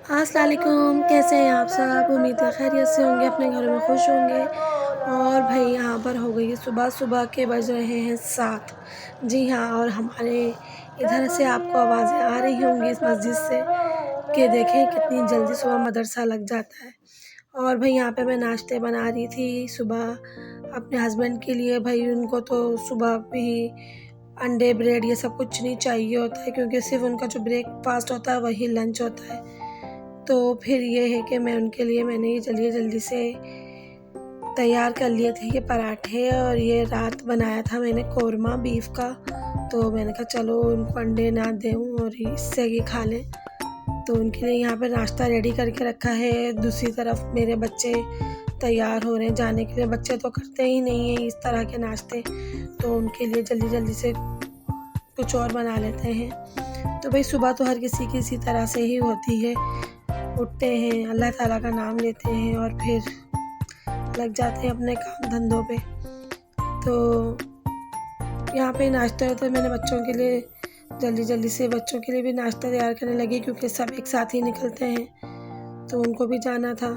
अस्सलाम वालेकुम, कैसे हैं आप सब? उम्मीद है खैरियत से होंगे, अपने घरों में खुश होंगे। और भाई यहाँ पर हो गई है सुबह-सुबह के बज रहे हैं 7। जी हाँ, और हमारे इधर से आपको आवाज़ें आ रही होंगी इस मस्जिद से कि देखें कितनी जल्दी सुबह मदरसा लग जाता है। और भाई यहाँ पे मैं नाश्ते बना रही थी सुबह अपने हस्बैंड के लिए। भाई उनको तो सुबह भी अंडे, ब्रेड ये सब कुछ नहीं चाहिए होता है, क्योंकि सिर्फ़ उनका जो ब्रेकफ़ास्ट होता है वही लंच होता है। तो फिर ये है कि मैं उनके लिए मैंने ये जल्दी-जल्दी से तैयार कर लिए थे ये पराठे, और ये रात बनाया था मैंने कोरमा बीफ का। तो मैंने कहा चलो उनको अंडे ना दूँ और इससे ये खा लें। तो उनके लिए यहाँ पे नाश्ता रेडी करके रखा है। दूसरी तरफ मेरे बच्चे तैयार हो रहे हैं जाने के लिए। बच्चे तो करते ही नहीं हैं इस तरह के नाश्ते, तो उनके लिए जल्दी-जल्दी से कुछ और बना लेते हैं। तो भाई सुबह तो हर किसी की इसी तरह से ही होती है। उठते हैं, अल्लाह ताला का नाम लेते हैं और फिर लग जाते हैं अपने काम धंधों पे। तो यहाँ पे नाश्ता तो मैंने बच्चों के लिए जल्दी-जल्दी से बच्चों के लिए भी नाश्ता तैयार करने लगी, क्योंकि सब एक साथ ही निकलते हैं, तो उनको भी जाना था।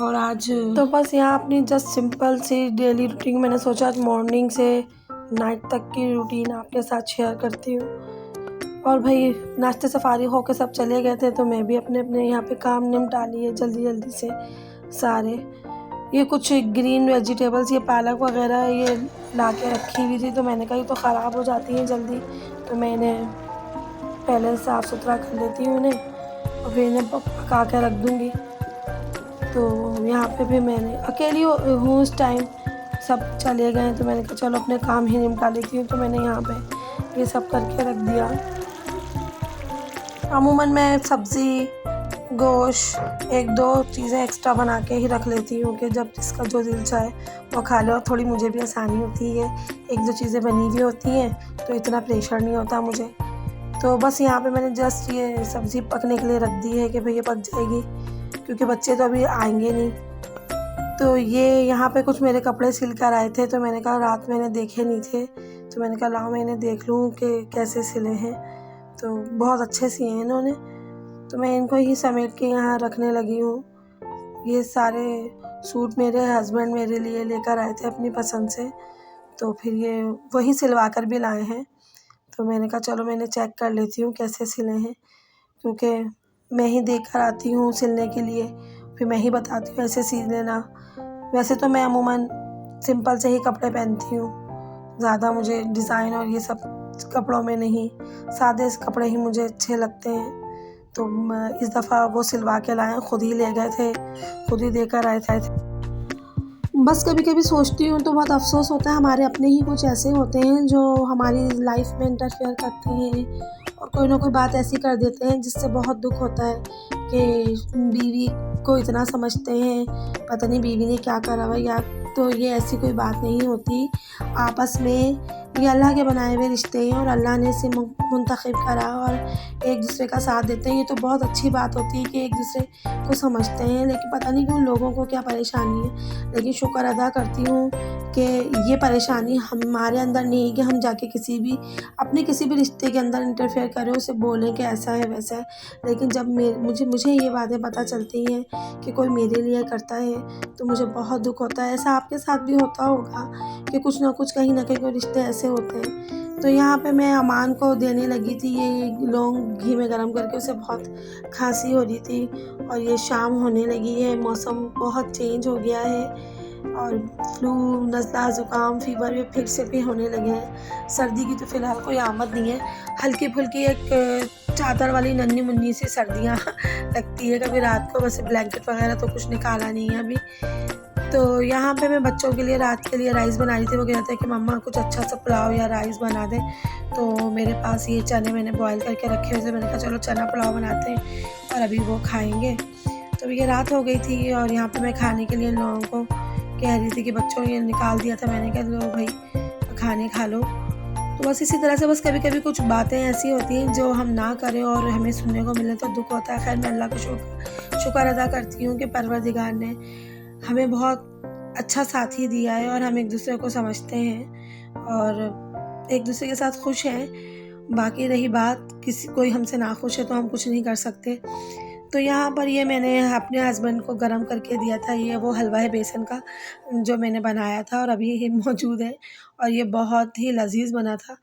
और आज तो बस यहाँ अपनी जस्ट सिंपल सी डेली रूटीन मैंने सोचा आज मॉर्निंग से नाइट तक की रूटीन आपके साथ शेयर करती हूँ। और भाई नाश्ते से फ़ारिग होकर सब चले गए थे, तो मैं भी अपने यहाँ पे काम निपटा लिए जल्दी-जल्दी से सारे। ये कुछ ग्रीन वेजिटेबल्स, ये पालक वग़ैरह ये ला के रखी हुई थी, तो मैंने कहा ये तो ख़राब हो जाती हैं जल्दी, तो मैं इन्हें पहले साफ़ सुथरा कर लेती हूँ इन्हें और फिर इन्हें पका के रख दूँगी। तो यहाँ पे भी मैंने अकेली हूँ इस टाइम, सब चले गए हैं, तो मैंने कहा चलो अपने काम ही निपटा लेती हूँ, तो मैंने यहाँ पे ये सब करके रख दिया। अमूमन मैं सब्ज़ी, गोश्त 1-2 चीज़ें एक्स्ट्रा बना के ही रख लेती हूँ कि जब जिसका जो दिल चाहे वो खा ले, और थोड़ी मुझे भी आसानी होती है। 1-2 चीज़ें बनी हुई होती हैं तो इतना प्रेशर नहीं होता मुझे। तो बस यहाँ पे मैंने जस्ट ये सब्ज़ी पकने के लिए रख दी है कि भई ये पक जाएगी, क्योंकि बच्चे तो अभी आएंगे नहीं। तो ये यहाँ पे कुछ मेरे कपड़े सिल कर आए थे, तो मैंने कहा रात मैंने देखे नहीं थे, तो मैंने कहा लाओ मैं इन्हें देख लूँ कि कैसे सिले हैं। तो बहुत अच्छे सिए हैं इन्होंने, तो मैं इनको ही समेट के यहाँ रखने लगी हूँ। ये सारे सूट मेरे हस्बैंड मेरे लिए लेकर आए थे अपनी पसंद से, तो फिर ये वही सिलवा कर भी लाए हैं। तो मैंने कहा चलो मैं इन्हें चेक कर लेती हूँ कैसे सिले हैं, क्योंकि मैं ही देख कर आती हूँ सिलने के लिए, फिर मैं ही बताती हूँ ऐसे सी लेना। वैसे तो मैं अमूमन सिंपल से ही कपड़े पहनती हूँ, ज़्यादा मुझे डिज़ाइन और ये सब कपड़ों में नहीं, सादे कपड़े ही मुझे अच्छे लगते हैं। तो इस दफ़ा वो सिलवा के लाए, खुद ही ले गए थे, खुद ही देकर आए थे। बस कभी-कभी सोचती हूँ तो बहुत अफ़सोस होता है, हमारे अपने ही कुछ ऐसे होते हैं जो हमारी लाइफ में इंटरफेयर करते हैं और कोई ना कोई बात ऐसी कर देते हैं जिससे बहुत दुःख होता है कि बीवी को इतना समझते हैं, पता नहीं बीवी ने क्या करा हुआ। या तो ये ऐसी कोई बात नहीं होती, आपस में ये अल्लाह के बनाए हुए रिश्ते हैं और अल्लाह ने इसे मुंतखब करा और एक दूसरे का साथ देते हैं। ये तो बहुत अच्छी बात होती है कि एक दूसरे को समझते हैं, लेकिन पता नहीं क्यों लोगों को क्या परेशानी है। लेकिन शुक्र अदा करती हूँ कि ये परेशानी हमारे अंदर नहीं है कि हम जाके किसी भी रिश्ते के अंदर इंटरफेयर करें, उसे बोलें कि ऐसा है वैसा है। लेकिन जब मुझे ये बातें पता चलती हैं कि कोई मेरे लिए करता है, तो मुझे बहुत दुःख होता है। ऐसा आपके साथ भी होता होगा कि कुछ ना कुछ कहीं ना कहीं कोई रिश्ते ऐसे होते हैं। तो यहाँ पे मैं अमान को देने लगी थी ये लौंग घी में गरम करके, उसे बहुत खांसी हो रही थी और ये शाम होने लगी है, मौसम बहुत चेंज हो गया है और फ्लू, नज़ला, ज़ुकाम, फ़ीवर ये फिर से भी होने लगे हैं। सर्दी की तो फ़िलहाल कोई आमद नहीं है, हल्की-फुल्की एक चादर वाली नन्ही-मुन्नी सी सर्दियाँ लगती है। कभी रात को वैसे ब्लैंकेट वगैरह तो कुछ निकाला नहीं है अभी। तो यहाँ पे मैं बच्चों के लिए रात के लिए राइस बना रही थी। वो कह रहे थे कि मम्मा कुछ अच्छा सा पुलाव या राइस बना दें, तो मेरे पास ये चने मैंने बॉयल करके रखे हुए थे। मैंने कहा चलो चना पुलाव बनाते हैं और अभी वो खाएँगे। तो ये रात हो गई थी और यहाँ पे मैं खाने के लिए इन लोगों को कह रही थी कि बच्चों ये निकाल दिया था, मैंने कहा लो भाई खाने खा लो। तो बस इसी तरह से बस कभी-कभी कुछ बातें ऐसी होती हैं जो हम ना करें और हमें सुनने को मिले तो दुःख होता है। खैर मैं अल्लाह का शुक्र अदा करती हूँ कि परवरदिगार ने हमें बहुत अच्छा साथी दिया है और हम एक दूसरे को समझते हैं और एक दूसरे के साथ खुश हैं। बाकी रही बात कोई हमसे नाखुश है तो हम कुछ नहीं कर सकते। तो यहाँ पर ये मैंने अपने हस्बैंड को गरम करके दिया था, ये वो हलवा है बेसन का जो मैंने बनाया था और अभी ये मौजूद है और ये बहुत ही लज़ीज़ बना था।